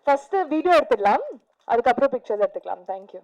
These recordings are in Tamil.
ஃபர்ஸ்ட் வீடியோ எடுத்துக்கலாம், அதுக்கப்புறம் பிக்சர்ஸ் எடுத்துக்கலாம். தேங்க்யூ.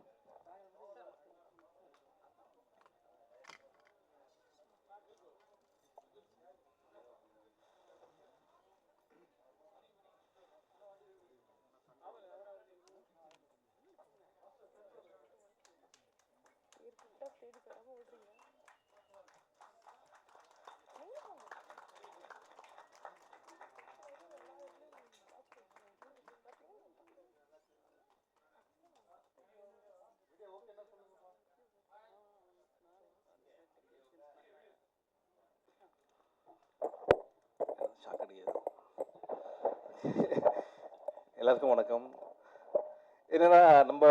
எல்லாருக்கும் வணக்கம். என்னன்னா நம்ம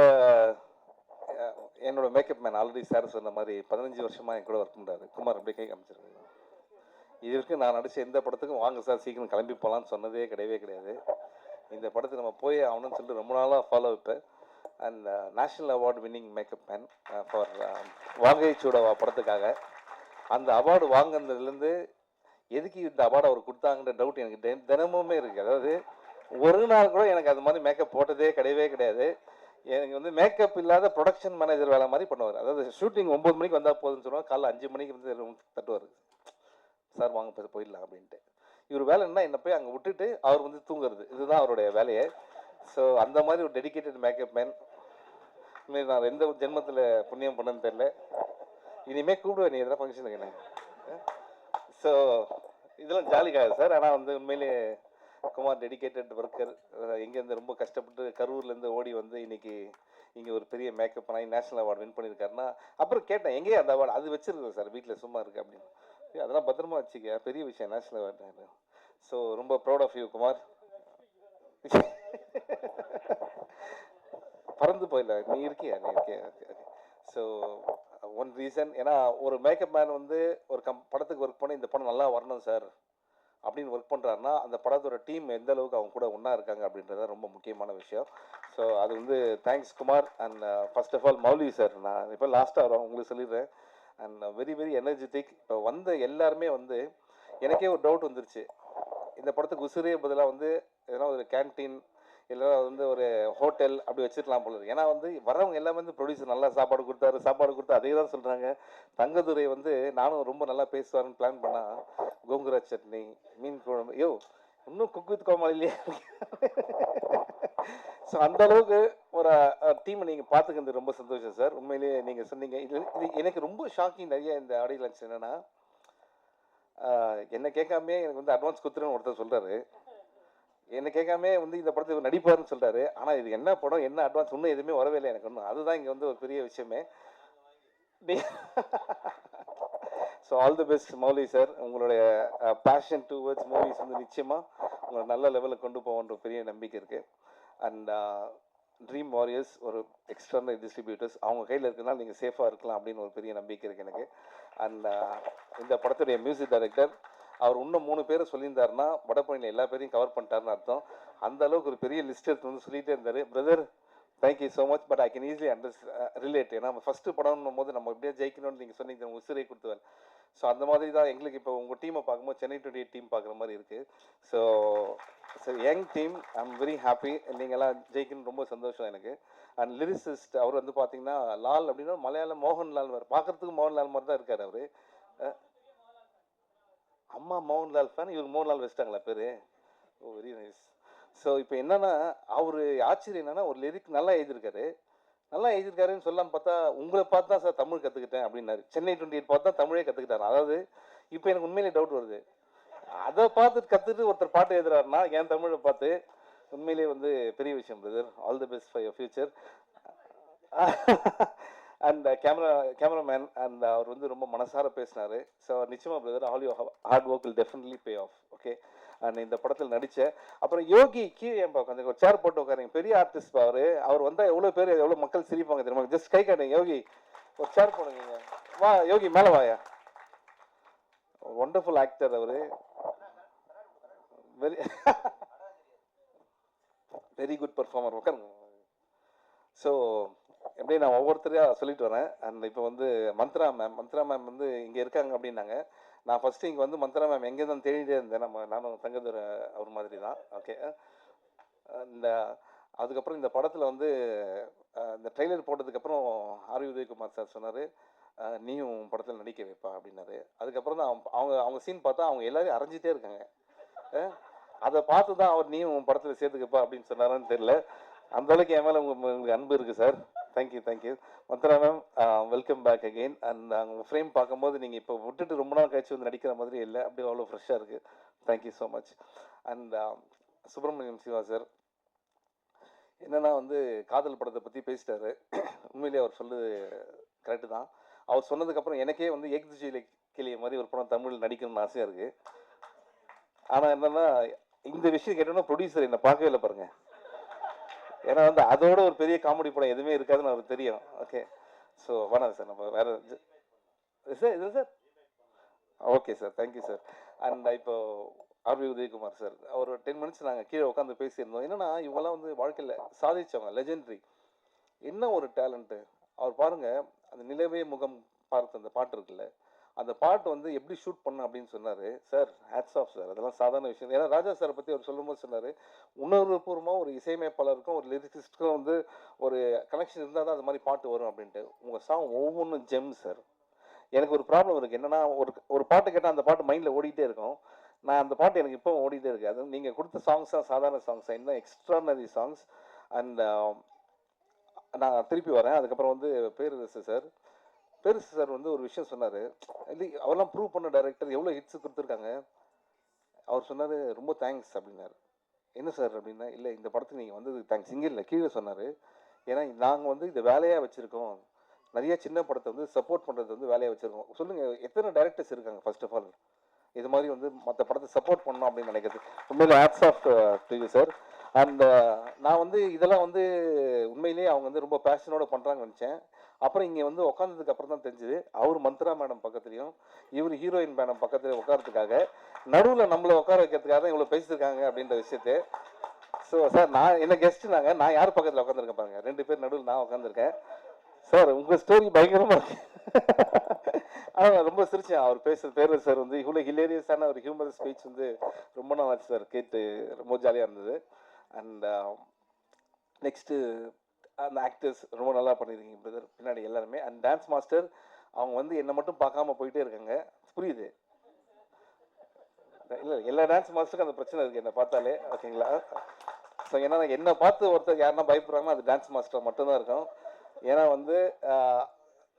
என்னோட மேக்கப் மேன் ஆல்ரெடி சார் சொன்ன மாதிரி 15 வருஷமா என் கூட ஒர்க் பண்ணுறாரு குமார். அப்படியே கை காமிச்சிருக்கேன். இது வரைக்கும் நான் நடிச்ச எந்த படத்துக்கும் வாங்க சார் சீக்கிரம் கிளம்பி போகலான்னு சொன்னதே கிடையாது. இந்த படத்துக்கு நம்ம போய் ஆகணும்னு சொல்லிட்டு ரொம்ப நாளாக ஃபாலோ வைப்பேன். And national award winning makeup man for Vaagai Soodava படத்துக்காக. அந்த அவார்டு வாங்கினதுலேருந்து எதுக்கு இந்த அவார்டு அவர் கொடுத்தாங்கன்ற டவுட் எனக்கு தினமுமே இருக்குது. அதாவது ஒரு நாள் கூட எனக்கு அது மாதிரி மேக்கப் போட்டதே கிடையாது. எனக்கு வந்து மேக்கப் இல்லாத ப்ரொடக்ஷன் மேனேஜர் வேலை மாதிரி பண்ணுவார். அதாவது ஷூட்டிங் 9 மணிக்கு வந்தால் போதுன்னு சொல்லுவாங்க, காலைல 5 மணிக்கு வந்து தட்டுவார், சார் வாங்க போயிடலாம் அப்படின்ட்டு. இவர் வேலை என்ன, என்னை போய் அங்கே விட்டுட்டு அவர் வந்து தூங்குறது, இதுதான் அவருடைய வேலையை. ஸோ அந்த மாதிரி ஒரு டெடிக்கேட்டட் மேக்கப் மேன் நான் எந்த ஜென்மத்தில் புண்ணியம் பண்ணன்னு தெரியல. இனிமேல் கூப்பிடுவேன் நீ எதனா ஃபங்க்ஷனுக்கு என்ன. ஸோ இதெல்லாம் ஜாலிக்காக சார். ஆனால் வந்து உண்மையிலேயே குமார் டெடிக்கேட்டட் ஒர்க்கர். இங்கேருந்து ரொம்ப கஷ்டப்பட்டு கரூர்லேருந்து ஓடி வந்து இன்னைக்கு இங்கே ஒரு பெரிய மேக்கப் பண்ணி நேஷனல் அவார்டு வின் பண்ணியிருக்காருன்னா, அப்புறம் கேட்டேன் எங்கேயே அந்த அவார்டு, அது வச்சிருக்கேன் சார் வீட்டில் சும்மா இருக்குது அப்படின்னு. அதெல்லாம் பத்திரமா வச்சுக்க, பெரிய விஷயம் நேஷனல் அவார்டு. ஸோ ரொம்ப ப்ரௌட் ஆஃப் யூ குமார். பறந்து போயிடல, நீ இருக்கியா. ஸோ ஒன் ரீசன், ஏன்னா ஒரு மேக்கப் மேன் வந்து ஒரு படத்துக்கு ஒர்க் பண்ணி இந்த படம் நல்லா வரணும் சார் அப்படின்னு ஒர்க் பண்ணுறாருன்னா அந்த படத்தோட டீம் எந்த அளவுக்கு அவங்க கூட ஒன்றா இருக்காங்க அப்படின்றத ரொம்ப முக்கியமான விஷயம். ஸோ அது வந்து thanks Kumar. And first of all Mouli sir, நான் இப்போ லாஸ்ட்டாக வரோம் உங்களுக்கு சொல்லிடுறேன். And very energetic. இப்போ வந்த எல்லாருமே வந்து எனக்கே ஒரு டவுட் வந்துருச்சு, இந்த படத்துக்கு உசுரே பதிலாக வந்து எதனா ஒரு கேன்டீன் இல்லை வந்து ஒரு ஹோட்டல் அப்படி வச்சுக்கலாம் போல. ஏன்னா வந்து வரவங்க எல்லாமே வந்து ப்ரொடியூசர் நல்லா சாப்பாடு கொடுத்து அதே தான் சொல்கிறாங்க. தங்கதுரை வந்து நானும் ரொம்ப நல்லா பேசுவாருன்னு பிளான் பண்ணால் கோங்குரா சட்னி, மீன் குழம்பு, யோ இன்னும் குக் வித் கோமாளி இல்லையா. ஸோ அந்த அளவுக்கு ஒரு டீமை நீங்கள் பார்த்துக்கிறது ரொம்ப சந்தோஷம் சார். உண்மையிலேயே நீங்கள் சொன்னீங்க. இது எனக்கு ரொம்ப ஷாக்கிங். நிறைய இந்த ஆடியோ லான்ச் என்னென்னா, என்னை கேட்காமே எனக்கு வந்து அட்வான்ஸ் கொடுத்துருன்னு ஒருத்தர் சொல்கிறாரு. என்னை கேட்காமே வந்து இந்த படத்துக்கு நடிப்பாருன்னு சொல்கிறாரு. ஆனால் இது என்ன படம், என்ன அட்வான்ஸ், இன்னும் எதுவுமே வரவே இல்லை எனக்கு ஒன்றும். அதுதான் இங்கே வந்து ஒரு பெரிய விஷயமே. So all the best Mouli sir. உங்களுடைய பேஷன் டுவர்ட்ஸ் மூவிஸ் வந்து நிச்சயமாக உங்களை நல்ல லெவலில் கொண்டு போகன்ற பெரிய நம்பிக்கை இருக்குது. அண்ட் ட்ரீம் வாரியர்ஸ் ஒரு எக்ஸ்டர்னல் டிஸ்ட்ரிபியூட்டர்ஸ் அவங்க கையில் இருக்கிறனால நீங்கள் சேஃபாக இருக்கலாம் அப்படின்னு ஒரு பெரிய நம்பிக்கை இருக்குது எனக்கு. அண்ட் இந்த படத்துடைய மியூசிக் டைரக்டர் அவர் இன்னும் 3 பேரை சொல்லியிருந்தாருன்னா வடபழனியில் எல்லா பேரையும் கவர் பண்ணிட்டாருன்னு அர்த்தம். அந்த அளவுக்கு ஒரு பெரிய லிஸ்ட் எடுத்து வந்து சொல்லிகிட்டே இருந்தார். Brother thank you so much. But I can easily relate. ஏன்னா நம்ம ஃபஸ்ட்டு படம்னும் போது நம்ம எப்படியா ஜெயிக்கணும்னு நீங்கள் சொன்னீங்க, உசிரை கொடுத்துவார். ஸோ அந்த மாதிரி தான் எங்களுக்கு இப்போ உங்கள் டீமை பார்க்கும்போது சென்னை 28 டீம் பார்க்குற மாதிரி இருக்குது. So young team, I am very happy. நீங்கள்லாம் ஜெயிக்கணும்னு ரொம்ப சந்தோஷம் எனக்கு. அண்ட் லிரிசிஸ்ட் அவர் வந்து பார்த்தீங்கன்னா லால் அப்படின்னா மலையாளம் மோகன்லால் வேறு, பார்க்குறதுக்கு மோகன்லால் மாதிரி தான் இருக்கார் அவர். அம்மா மோகன்லால் ஃபேன், இவர் மோகன்லால் வச்சிட்டாங்களா பேர். ஓ வெரி நைஸ். ஸோ இப்போ என்னென்னா அவர் ஆச்சரியம் என்னென்னா ஒரு லிரிக் நல்லா எழுதியிருக்காருன்னு சொல்லாமல் பார்த்தா உங்களை பார்த்து தான் சார் தமிழ் கற்றுக்கிட்டேன் அப்படின்னாரு. சென்னை 28 பார்த்து தான் தமிழே கற்றுக்கிட்டாரு. அதாவது இப்போ எனக்கு உண்மையிலே டவுட் வருது, அதை பார்த்து கற்றுட்டு ஒருத்தர் பாட்டு எழுதுறாருன்னா என் தமிழை பார்த்து. உண்மையிலே வந்து பெரிய விஷயம் brother. All the best for your future. And cameraman and அவர் வந்து ரொம்ப மனசார பேசினார். ஸோ நிச்சயமாக brother, all you hard work will definitely pay off. Okay. And இந்த படத்தில் நடித்தேன். அப்புறம் யோகி கீழே என் உட்காந்து ஒரு சேர் போட்டு உட்காருங்க, பெரிய ஆர்டிஸ்ட் அவர் வந்தால் எவ்வளோ பேர் எவ்வளோ மக்கள் சிரிப்பாங்க தெரியுமா. ஜஸ்ட் கை காட்டுங்க யோகி, ஒரு சேர் போடுங்க. வா யோகி மேலே வாயா. ஒண்டர்ஃபுல் ஆக்டர் அவர். Very very good performer. உட்காருங்க. ஸோ எப்படி நான் ஒவ்வொருத்தரையாக சொல்லிட்டு வரேன். அண்ட் இப்போ வந்து மந்த்ரா மேம் வந்து இங்கே இருக்காங்க அப்படின்னாங்க. நான் ஃபஸ்ட்டு இங்கே வந்து மந்த்ரா மேம் எங்கே தான் தேடிட்டே இருந்தேன். நானும் தங்கதுரை அவர் மாதிரி தான். ஓகே. இந்த அதுக்கப்புறம் இந்த படத்தில் வந்து இந்த ட்ரெய்லர் போட்டதுக்கப்புறம் ஆர் உதயகுமார் சார் சொன்னார், நீயும் படத்தில் நடிக்க வைப்பா அப்படின்னாரு. அதுக்கப்புறம் தான் அவங்க அவங்க சீன் பார்த்தா அவங்க எல்லாரையும் அரைஞ்சிட்டே இருக்காங்க. அதை பார்த்து தான் அவர் நீயும் படத்தில் சேர்த்துக்கப்பா அப்படின்னு சொன்னாரான்னு தெரியல. அந்த அளவுக்கு என் மேலே உங்களுக்கு அன்பு இருக்குது sir. Thank you thank you. Mantra ma'am, welcome back again. And உங்கள் ஃப்ரேம் பார்க்கும்போது நீங்கள் இப்போ விட்டுட்டு ரொம்ப நாள் கழிச்சு வந்து நடிக்கிற மாதிரி இல்லை, அப்படியே அவ்வளோ ஃப்ரெஷ்ஷாக இருக்குது. Thank you so much. And Subramaniam Siva sir என்னென்னா வந்து காதல் படத்தை பற்றி பேசிட்டாரு. உண்மையிலேயே அவர் சொல்லுது கரெக்டு தான். அவர் சொன்னதுக்கப்புறம் எனக்கே வந்து ஏக்திஜியில கிளிய மாதிரி ஒரு படம் தமிழில் நடிக்கணும்னு ஆசையாக இருக்குது. ஆனால் என்னென்னா இந்த விஷயம் கேட்டோன்னா ப்ரொடியூசர் என்னை பார்க்கவே இல்லை பாருங்கள். ஏன்னா வந்து அதோட ஒரு பெரிய காமெடி படம் எதுவுமே இருக்காதுன்னு அவருக்கு தெரியும். ஓகே, ஸோ வேணாம் சார், நம்ம வேறு சார் இது sir. Okay sir, thank you sir. And இப்போ ஆர் உதயகுமார் சார், ஒரு 10 மினிட்ஸ் நாங்கள் கீழே உட்காந்து பேசியிருந்தோம். என்னென்னா இவங்கெல்லாம் வந்து வாழ்க்கையில் சாதிச்சவங்க, லெஜெண்டரி. என்ன ஒரு டேலண்ட்டு அவர் பாருங்கள். அந்த நிலவே முகம் பார்த்து அந்த பாட்டு இருக்குல்ல, அந்த பாட்டு வந்து எப்படி ஷூட் பண்ண அப்படின்னு சொன்னார் சார். Hats off sir. அதெல்லாம் சாதாரண விஷயம். ஏன்னா ராஜா சாரை பற்றி அவர் சொல்லும்போது சொன்னார், உணர்வுபூர்வமாக ஒரு இசையமைப்பாளருக்கும் ஒரு லிரிசிஸ்ட்டுக்கும் வந்து ஒரு கனெக்ஷன் இருந்தால் தான் அது மாதிரி பாட்டு வரும் அப்படின்ட்டு. உங்கள் சாங் ஒவ்வொன்றும் ஜெம் சார். எனக்கு ஒரு ப்ராப்ளம் இருக்குது. என்னென்னா ஒரு பாட்டு கேட்டால் அந்த பாட்டு மைண்டில் ஓடிட்டே இருக்கும். நான் அந்த பாட்டு எனக்கு இப்போ ஓடிட்டே இருக்குது. அது நீங்கள் கொடுத்த சாங்ஸ் தான் சாதாரண சாங்ஸ், இன்னும் எக்ஸ்ட்ரானரி சாங்ஸ். அண்ட் நான் திருப்பி வரேன். அதுக்கப்புறம் வந்து பேரரசு சார் வந்து ஒரு விஷயம் சொன்னார். இல்லை அவரெல்லாம் ப்ரூவ் பண்ண டைரக்டர் எவ்வளோ ஹிட்ஸ் கொடுத்துருக்காங்க. அவர் சொன்னார் ரொம்ப தேங்க்ஸ் அப்படின்னாரு. என்ன சார் அப்படின்னா, இல்லை இந்த படத்துக்கு நீங்கள் வந்து தேங்க்ஸ் இங்கே இல்லை கீழே சொன்னார். ஏன்னா நாங்கள் வந்து இதை வேலையாக வச்சுருக்கோம். நிறைய சின்ன படத்தை வந்து சப்போர்ட் பண்ணுறது வந்து வேலையாக வச்சுருக்கோம். சொல்லுங்கள் எத்தனை டைரக்டர்ஸ் இருக்காங்க ஃபர்ஸ்ட் ஆஃப் ஆல் இது மாதிரி வந்து மற்ற படத்தை சப்போர்ட் பண்ணணும் அப்படின்னு நினைக்கிறது. உண்மையிலே hats off to you sir. And நான் வந்து இதெல்லாம் வந்து உண்மையிலேயே அவங்க வந்து ரொம்ப பேஷனோட பண்ணுறாங்கன்னு நினச்சேன். அப்புறம் இங்கே வந்து உட்காந்ததுக்கு அப்புறம் தான் தெரிஞ்சுது அவர் மந்த்ரா மேடம் பக்கத்துலையும் இவர் ஹீரோயின் மேடம் பக்கத்துலையும் உட்காரத்துக்காக நடுவில் நம்மளை உட்கார வைக்கிறதுக்காக தான் இவ்வளோ பேசியிருக்காங்க அப்படின்ற விஷயத்தை. ஸோ சார் நான் என்ன கெஸ்ட்டுனாங்க, நான் யார் பக்கத்தில் உட்காந்துருக்கேன் பாருங்க, 2 பேர் நடுவில் நான் உட்காந்துருக்கேன். சார் உங்கள் ஸ்டோரி பயங்கரமாக இருக்கு. ஆனால் ரொம்ப சிரிச்சேன் அவர் பேசுகிற பேர் சார் வந்து இவ்வளோ ஹிலேரியஸான ஒரு ஹியூமர் ஸ்பீச் வந்து ரொம்ப நாள் ஆச்சு சார் கேட்டு, ரொம்ப ஜாலியாக இருந்தது. அண்ட் நெக்ஸ்ட்டு அந்த ஆக்டர்ஸ் ரொம்ப நல்லா பண்ணியிருக்கீங்க பிரதர் பின்னாடி எல்லாருமே. அண்ட் டான்ஸ் மாஸ்டர் அவங்க வந்து என்னை மட்டும் பார்க்காம போயிட்டே இருக்காங்க. புரியுது இல்லை, எல்லா டான்ஸ் மாஸ்டருக்கும் அந்த பிரச்சனை இருக்குது என்னை பார்த்தாலே. ஓகேங்களா? ஸோ ஏன்னா என்னை பார்த்து ஒருத்தர் யாருன்னா பயப்படுறாங்கன்னா அது டான்ஸ் மாஸ்டர் மட்டும்தான் இருக்கும். ஏன்னா வந்து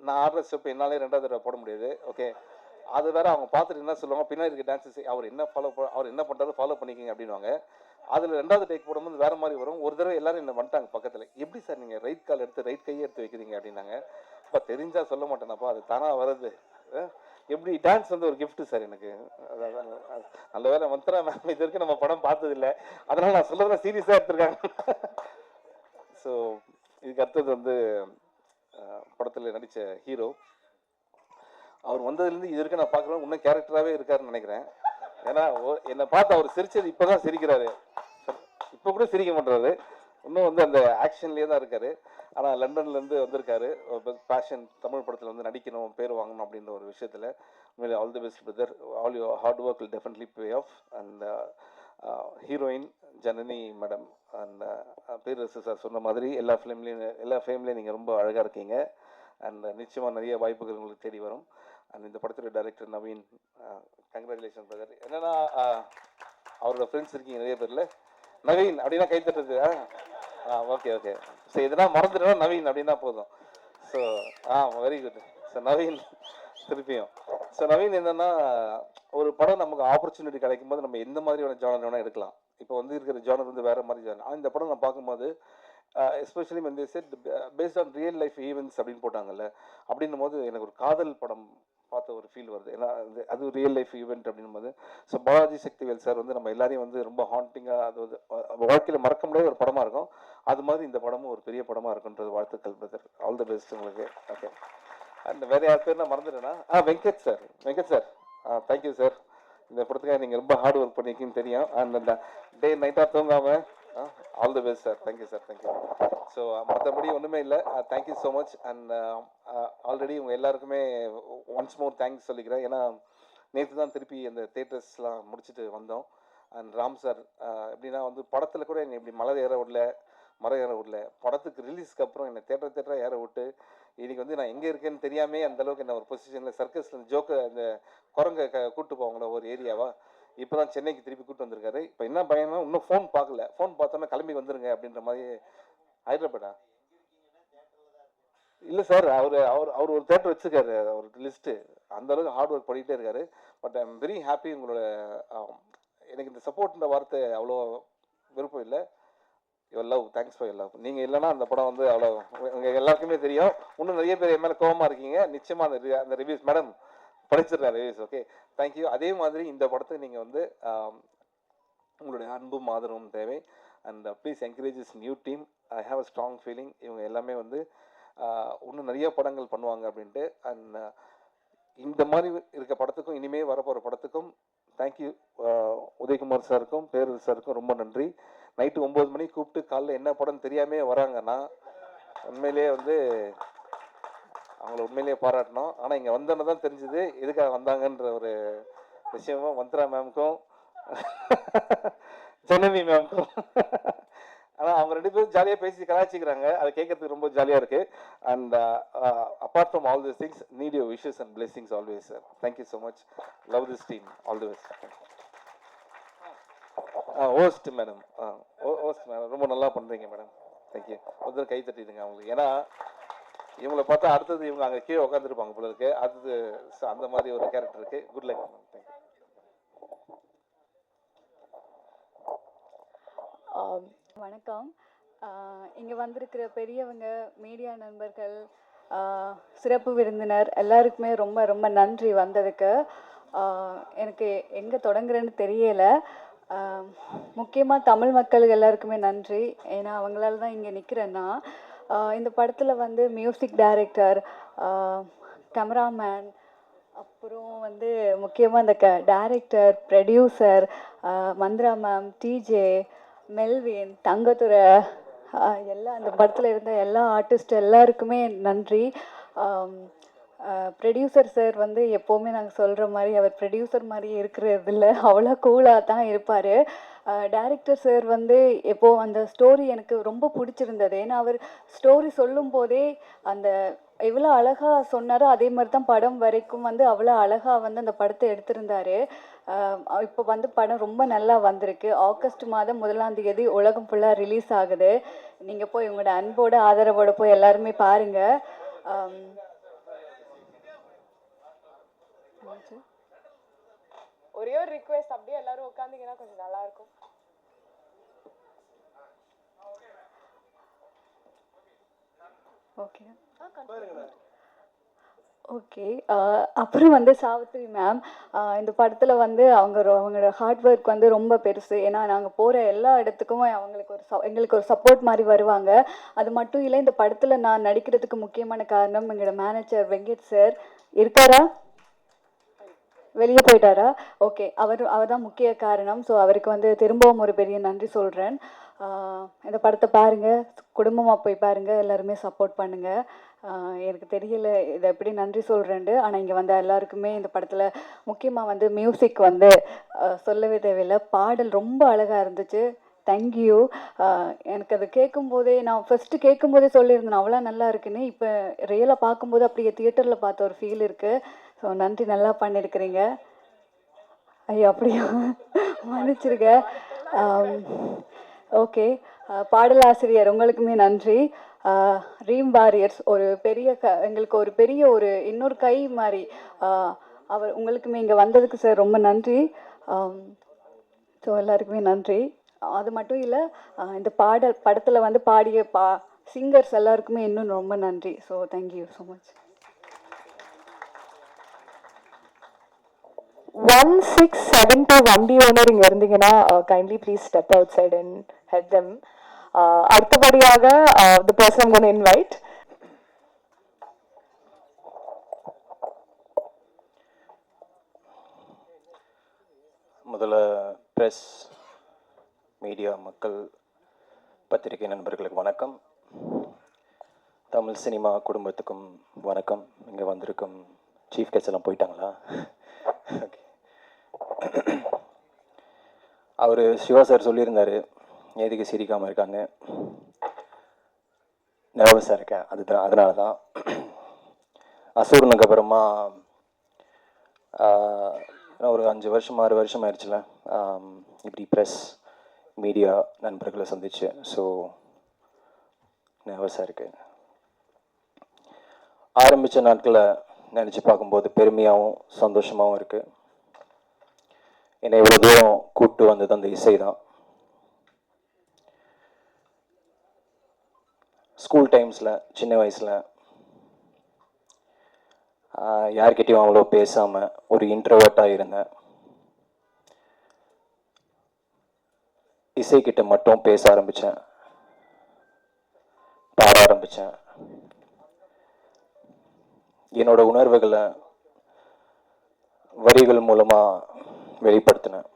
நான் ஆடுற ஸ்டெப் என்னாலே 2வது தடவை போட முடியாது. ஓகே, அது வேற அவங்க பார்த்துட்டு என்ன சொல்லுவாங்க, பின்னாடி இருக்க டான்ஸஸ் அவர் என்ன பண்ணுறாரு ஃபாலோ பண்ணிக்கிங்க அப்படின்வாங்க. அதில் 2வது டேக் போடும்போது வேறு மாதிரி வரும். ஒரு தடவை எல்லாரும் என்ன வந்துட்டாங்க பக்கத்தில், எப்படி சார் நீங்கள் ரைட் கால் எடுத்து ரைட் கையை எடுத்து வைக்கிறீங்க அப்படின்னாங்க. இப்போ தெரிஞ்சால் சொல்ல மாட்டேனப்பா, அது தானாக வருது. எப்படி டான்ஸ் வந்து ஒரு கிஃப்ட்டு சார் எனக்கு. நல்ல வேலை மந்த்ரா மேம் இது வரைக்கும் நம்ம படம் பார்த்ததில்லை, அதனால் நான் சொல்கிறத சீரியஸாக எடுத்துருக்காங்க. ஸோ இதுக்கு அடுத்தது வந்து படத்தில் நடித்த ஹீரோ அவர் வந்ததுலேருந்து இது வரைக்கும் நான் பார்க்குறேன் இன்னும் கேரக்டராகவே இருக்காருன்னு நினைக்கிறேன். ஏன்னா என்னை பார்த்து அவர் சிரிச்சது இப்போ தான் சிரிக்கிறாரு. இப்போ கூட சிரிக்க மாட்டாரு, இன்னும் வந்து அந்த ஆக்ஷன்லேயே தான் இருக்காரு. ஆனால் லண்டன்லேருந்து வந்திருக்காரு. பேஷன் தமிழ் படத்தில் வந்து நடிக்கணும், பேர் வாங்கணும் அப்படின்ற ஒரு விஷயத்தில். உண்மையிலே all the best brother. All your hard work will definitely pay off. And heroine Janani madam and Perarasu sir சொன்ன மாதிரி எல்லா ஃபிலிம்லேயும் நீங்கள் ரொம்ப அழகாக இருக்கீங்க. அண்ட் நிச்சயமாக நிறைய வாய்ப்புகள் உங்களுக்கு தேடி வரும். அண்ட் இந்த படத்துடைய டைரக்டர் நவீன், கங்க்ராச்சுலேஷன் பிரதர். என்னென்னா அவரோட ஃப்ரெண்ட்ஸ் இருக்கீங்க நிறைய பேரில். நவீன் அப்படின்னா கை தட்டுறது. Okay okay. ஸோ இதெல்லாம் மறந்துட்டோம்னா நவீன் அப்படின்னா போதும். So very good. So Naveen திருப்பியும். ஸோ நவீன் என்னென்னா ஒரு படம் நமக்கு ஆப்பர்ச்சுனிட்டி கிடைக்கும் போது நம்ம எந்த மாதிரியான ஜானர் வேணால் எடுக்கலாம். இப்போ வந்து இருக்கிற ஜானர் வந்து வேறு மாதிரி ஜானர். இந்த படம் நான் பார்க்கும்போது எஸ்பெஷலி வந்து set based on real life events அப்படின்னு போட்டாங்கல்ல, அப்படின்னும் போது எனக்கு ஒரு காதல் படம் பார்த்த ஒரு ஃபீல் வருது. ஏன்னா அது ரியல் லைஃப் ஈவெண்ட் அப்படின்னும் போது. ஸோ பாலாஜி சக்திவேல் சார் வந்து நம்ம எல்லாரையும் வந்து ரொம்ப ஹாண்டிங்காக, அது வந்து வாழ்க்கையில் மறக்க முடியாத ஒரு படமாக இருக்கும். அது மாதிரி இந்த படமும் ஒரு பெரிய படமாக இருக்குன்றது வாழ்த்துக்கள் பிரதர். ஆல் தி பெஸ்ட் உங்களுக்கு. ஓகே. அண்ட் வேறு யார் பேர் நான் மறந்துட்டேன்னா வெங்கட் சார் தேங்க்யூ சார். இந்த படத்துக்காக நீங்கள் ரொம்ப ஹார்ட் ஒர்க் பண்ணியிருக்கீங்கன்னு தெரியும். அண்ட் அந்த டே நைட்டாக தூங்காமல் all the best sir. Thank you sir, thank you. So மற்றபடி ஒன்றுமே இல்லை. Thank you so much. And already உங்கள் எல்லாருக்குமே ஒன்ஸ் மோர் தேங்க்ஸ் சொல்லிக்கிறேன். ஏன்னா நேற்று தான் திருப்பி அந்த தேட்டர்ஸ்லாம் முடிச்சுட்டு வந்தோம். அண்ட் ராம் சார் எப்படின்னா வந்து படத்தில் கூட என்னை இப்படி மலை ஏற விடல, மரம் ஏற விடல. படத்துக்கு ரிலீஸ்க்கு அப்புறம் என்னை தேட்டரை ஏற விட்டு இன்றைக்கி வந்து நான் எங்கே இருக்கேன்னு தெரியாமே அந்தளவுக்கு என்ன ஒரு பொசிஷனில் சர்க்கஸில் ஜோக்கை அந்த குரங்கை கூப்பிட்டு போவாங்களே ஒரு ஏரியாவா, இப்போ தான் சென்னைக்கு திருப்பி கூப்பிட்டு வந்திருக்காரு. இப்போ என்ன பயணம், இன்னும் ஃபோன் பார்க்கல, ஃபோன் பார்த்தோன்னா கிளம்பி வந்துருங்க அப்படின்ற மாதிரி. ஹைதராபாடா இல்லை சார், அவர் அவர் அவர் ஒரு தேட்டர் வச்சுருக்காரு, ஒரு லிஸ்ட்டு. அந்தளவுக்கு ஹார்ட் ஒர்க் பண்ணிகிட்டே இருக்காரு. But I am very happy. உங்களோட எனக்கு இந்த சப்போர்ட்ன்ற வார்த்தை அவ்வளோ விருப்பம் இல்லை. Your love, thanks for your love. நீங்கள் இல்லைன்னா அந்த படம் வந்து அவ்வளோ உங்கள் எல்லாருக்குமே தெரியும். இன்னும் நிறைய பேர் என் மேலே கோபமாக இருக்கீங்க. நிச்சயமாக அந்த ரிவ்யூஸ் மேடம் படிச்சிடுறேன் ரிவ்யூஸ். Okay, thank you. அதே மாதிரி இந்த படத்தை நீங்கள் வந்து உங்களுடைய அன்பும் ஆதரவும் தேவை. And please encourage this new team. I have a strong feeling இவங்க எல்லாமே வந்து இன்னும் நிறைய படங்கள் பண்ணுவாங்க அப்படின்ட்டு. அண்ட் இந்த மாதிரி இருக்க படத்துக்கும் இனிமேல் வரப்போகிற படத்துக்கும் தேங்க்யூ. உதயகுமார் சாருக்கும் பேரரசு சாருக்கும் ரொம்ப நன்றி. நைட்டு 9 மணிக்கு கூப்பிட்டு காலைல என்ன படம் தெரியாமே வராங்கன்னா உண்மையிலேயே வந்து அவங்கள உண்மையிலேயே பாராட்டணும். ஆனால் இங்கே வந்தோன்னு தான் தெரிஞ்சுது எதுக்காக வந்தாங்கன்ற ஒரு விஷயமும் மந்த்ரா மேம்க்கும் ஜனனி மேம்க்கும். ஆனால் அவங்க 2 பேரும் ஜாலியாக பேசி கலாய்ச்சிக்கிறாங்க. அதை கேட்கறதுக்கு ரொம்ப ஜாலியாக இருக்குது. And apart from all this things, need your wishes and blessings always sir. Thank you so much. Love this team. All the best. Host madam, host madam ரொம்ப நல்லா பண்ணுறீங்க மேடம். தேங்க்யூ. ஒருத்தர் கை தட்டிடுங்க அவங்களுக்கு. ஏன்னா இவங்களை பார்த்தா அடுத்தது இவங்க அங்கே கீழே உட்காந்துருப்பாங்க போல இருக்கு. அடுத்தது அந்த மாதிரி ஒரு கேரக்டர் இருக்கு. Good luck ma'am. தேங்க்யூ. வணக்கம். இங்கே வந்திருக்கிற பெரியவங்க, மீடியா நண்பர்கள், சிறப்பு விருந்தினர் எல்லாருக்குமே ரொம்ப ரொம்ப நன்றி வந்ததுக்கு. எனக்கு எங்கே தொடங்குறேன்னு தெரியலை. முக்கியமாக தமிழ் மக்கள் எல்லாருக்குமே நன்றி. ஏன்னா அவங்களால தான் இங்கே நிற்கிறேன்னா. இந்த படத்தில் வந்து மியூசிக் டைரக்டர், கேமராமேன், அப்புறம் வந்து முக்கியமாக இந்த director, producer, Mantra ma'am, DJ, Melvin, Thangathurai, எல்லாம் அந்த படத்தில் இருந்த எல்லா ஆர்டிஸ்ட் எல்லாருக்குமே நன்றி. ப்ரொடியூசர் சார் வந்து எப்போவுமே நாங்கள் சொல்கிற மாதிரி அவர் ப்ரொடியூசர் மாதிரி இருக்கிறது இல்லை, அவ்வளோ கூலாக தான் இருப்பார். டைரக்டர் சார் வந்து எப்போது அந்த ஸ்டோரி எனக்கு ரொம்ப பிடிச்சிருந்தது. ஏன்னா அவர் ஸ்டோரி சொல்லும் போதே அந்த எவ்வளோ அழகாக சொன்னாரோ அதே மாதிரி தான் படம் வரைக்கும் வந்து அவ்வளோ அழகாக வந்து அந்த படத்தை எடுத்திருந்தார். இப்போ வந்து படம் ரொம்ப நல்லா வந்திருக்கு. ஆகஸ்ட் மாதம் 1ஆம் தேதி உலகம் ஃபுல்லாக ரிலீஸ் ஆகுது. நீங்கள் போய் உங்களோட அன்போட ஆதரவோட போய் எல்லாருமே பாருங்கள். ஒரே ஒரு ரிக்வெஸ்ட், அப்படியே எல்லாரும் உட்காந்தீங்கன்னா கொஞ்சம் நல்லா இருக்கும். Okay okay. அப்புறம் வந்து சாவித்ரி மேம், இந்த படத்தில் வந்து அவங்களோட ஹார்ட் ஒர்க் வந்து ரொம்ப பெருசு. ஏன்னா நாங்கள் போகிற எல்லா இடத்துக்கும் எங்களுக்கு ஒரு சப்போர்ட் மாதிரி வருவாங்க. அது மட்டும் இல்லை, இந்த படத்தில் நான் நடிக்கிறதுக்கு முக்கியமான காரணம் எங்களோட மேனேஜர் வெங்கட் சார். இருக்காரா? வெளியே போயிட்டாரா? ஓகே, அவர் தான் முக்கிய காரணம். ஸோ அவருக்கு வந்து திரும்பவும் ஒரு பெரிய நன்றி சொல்கிறேன். இந்த படத்தை பாருங்கள், குடும்பமாக போய் பாருங்கள், எல்லாருமே சப்போர்ட் பண்ணுங்கள். எனக்கு தெரியல இதை எப்படி நன்றி சொல்கிறேன்ட்டு. ஆனால் இங்கே வந்த எல்லாருக்குமே இந்த படத்தில் முக்கியமாக வந்து மியூசிக் வந்து சொல்லவே தேவையில்லை. பாடல் ரொம்ப அழகாக இருந்துச்சு. தேங்க்யூ. எனக்கு அது கேட்கும்போதே, நான் ஃபஸ்ட்டு கேட்கும்போதே சொல்லியிருந்தேன் அவ்வளோ நல்லா இருக்குன்னு. இப்போ ரியலாக பார்க்கும்போது அப்படியே தியேட்டரில் பார்த்த ஒரு ஃபீல் இருக்குது. ஸோ நன்றி, நல்லா பண்ணியிருக்கிறீங்க. ஐயோ அப்படியா, மன்னிச்சிருக்க. ஓகே, பாடலாசிரியர் உங்களுக்குமே நன்றி. ரீம் வாரியர்ஸ் ஒரு பெரிய எங்களுக்கு ஒரு பெரிய ஒரு இன்னொரு கை மாதிரி. அவர் உங்களுக்குமே இங்கே வந்ததுக்கு சார் ரொம்ப நன்றி. ஸோ எல்லாருக்குமே நன்றி. அது மட்டும் இல்லை, இந்த படத்தில் வந்து பாடிய சிங்கர்ஸ் எல்லாருக்குமே இன்னும் ரொம்ப நன்றி. So thank you so much. 1672 வண்டி ஓனர் இங்கே இருந்தீங்கன்னா kindly please step outside and head them. அடுத்தபடியாக the person I'm gonna invite. முதல்ல ப்ரெஸ், மீடியா, மக்கள், பத்திரிகை நண்பர்களுக்கு வணக்கம். தமிழ் சினிமா குடும்பத்துக்கும் வணக்கம். இங்கே வந்திருக்கும் சீஃப் கெஸ்ட் எல்லாம் போயிட்டாங்களா? ஓகே. அவர் சிவா சார் சொல்லியிருந்தார் எதுக்கு சிரிக்காமல் இருக்காங்க. நர்வஸாக இருக்கேன். அதனால தான். அசூரனுக்கு அப்புறமா ஒரு 5 வருஷம் 6 வருஷம் ஆயிடுச்சுல இப்படி ப்ரெஸ் மீடியா நண்பர்களை சந்திச்சு. ஸோ நர்வஸாக இருக்கு. ஆரம்பித்த நாட்களை நினச்சி பார்க்கும்போது பெருமையாகவும் சந்தோஷமாகவும் இருக்குது. என்னை இவ்வளோ தூரம் கூப்பிட்டு வந்தது அந்த இசை தான். ஸ்கூல் டைம்ஸில் சின்ன வயசில் யார்கிட்டையும் அவ்வளோ பேசாமல் ஒரு இன்ட்ரோவர்ட்டாக இருந்தேன். இசைக்கிட்ட மட்டும் பேச ஆரம்பித்தேன், பாட ஆரம்பித்தேன். என்னோட உணர்வுகளை வரிகள் மூலமாக வெளிப்படுத்தினேன்.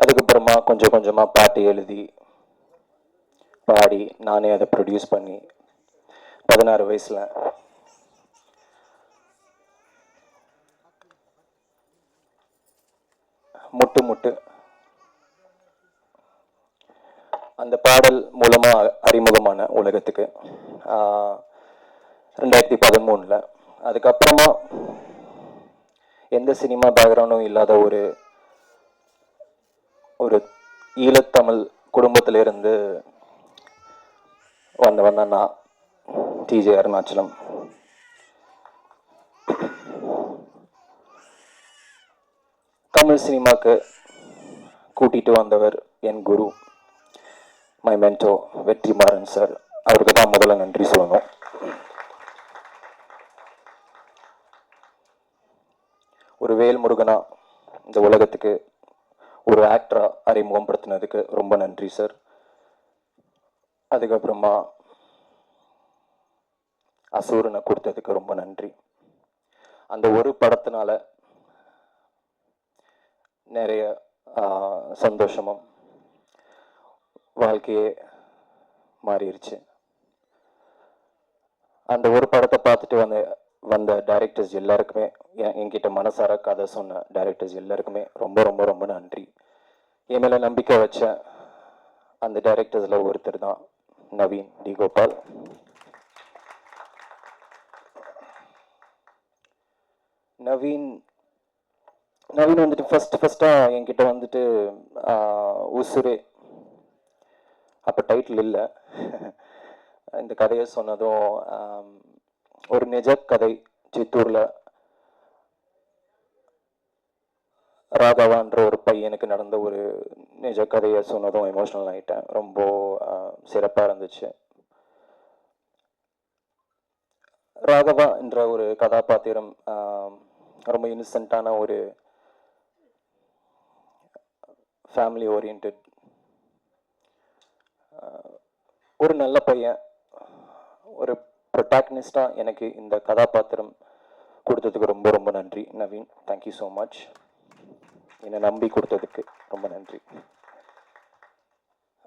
அதுக்கப்புறமா கொஞ்சம் கொஞ்சமாக பாட்டு எழுதி பாடி நானே அதை ப்ரொடியூஸ் பண்ணி 16 வயசில் முட்டு முட்டு அந்த பாடல் மூலமாக அறிமுகமான உலகத்துக்கு 2013. அதுக்கப்புறமா எந்த சினிமா பேக்ரவுண்டும் இல்லாத ஒரு ஈழத்தமிழ் குடும்பத்திலிருந்து வந்தவன் தான் நான், டிஜே அருணாச்சலம். தமிழ் சினிமாவுக்கு கூட்டிகிட்டு வந்தவர் என் குரு, மை மென்டோ வெற்றிமாறன் சார். அவருக்கு தான் முதல்ல நன்றி சொல்லணும். ஒரு வேல்முருகனா இந்த உலகத்துக்கு ஒரு ஆக்டரா அறிமுகப்படுத்தினதுக்கு ரொம்ப நன்றி சார். அதுக்கப்புறமா அசூரனை கொடுத்ததுக்கு ரொம்ப நன்றி. அந்த ஒரு படத்தினால நிறைய சந்தோஷமும் வாழ்க்கையே மாறிடுச்சு. அந்த ஒரு படத்தை பார்த்துட்டு வந்த டைரக்டர்ஸ் எல்லாருக்குமே, என்கிட்ட மனசார கதை சொன்ன டைரக்டர்ஸ் எல்லாருக்குமே ரொம்ப ரொம்ப ரொம்ப நன்றி. என் மேலே நம்பிக்கை வச்ச அந்த டைரக்டர்ஸில் ஒருத்தர் தான் நவீன் டி கோபால். நவீன் வந்துட்டு ஃபஸ்ட்டாக என்கிட்ட வந்துட்டு உசுரே, அப்போ டைட்டில் இல்லை, இந்த கதையை சொன்னதும் ஒரு நிஜ கதை, சித்தூரில் ராகவான்ற ஒரு பையனுக்கு நடந்த ஒரு நிஜ கதையை சொன்னதும் எமோஷ்னல் ஆகிட்டேன். ரொம்ப சிறப்பாக இருந்துச்சு. ராகவா என்ற ஒரு கதாபாத்திரம் ரொம்ப இன்னசென்ட்டான ஒரு ஃபேமிலி ஓரியன்ட் ஒரு நல்ல பையன், ஒரு ப்ரொட்டாகனிஸ்டாக எனக்கு இந்த கதாபாத்திரம் கொடுத்ததுக்கு ரொம்ப ரொம்ப நன்றி நவீன். Thank you so much. என்னை நம்பி கொடுத்ததுக்கு ரொம்ப நன்றி.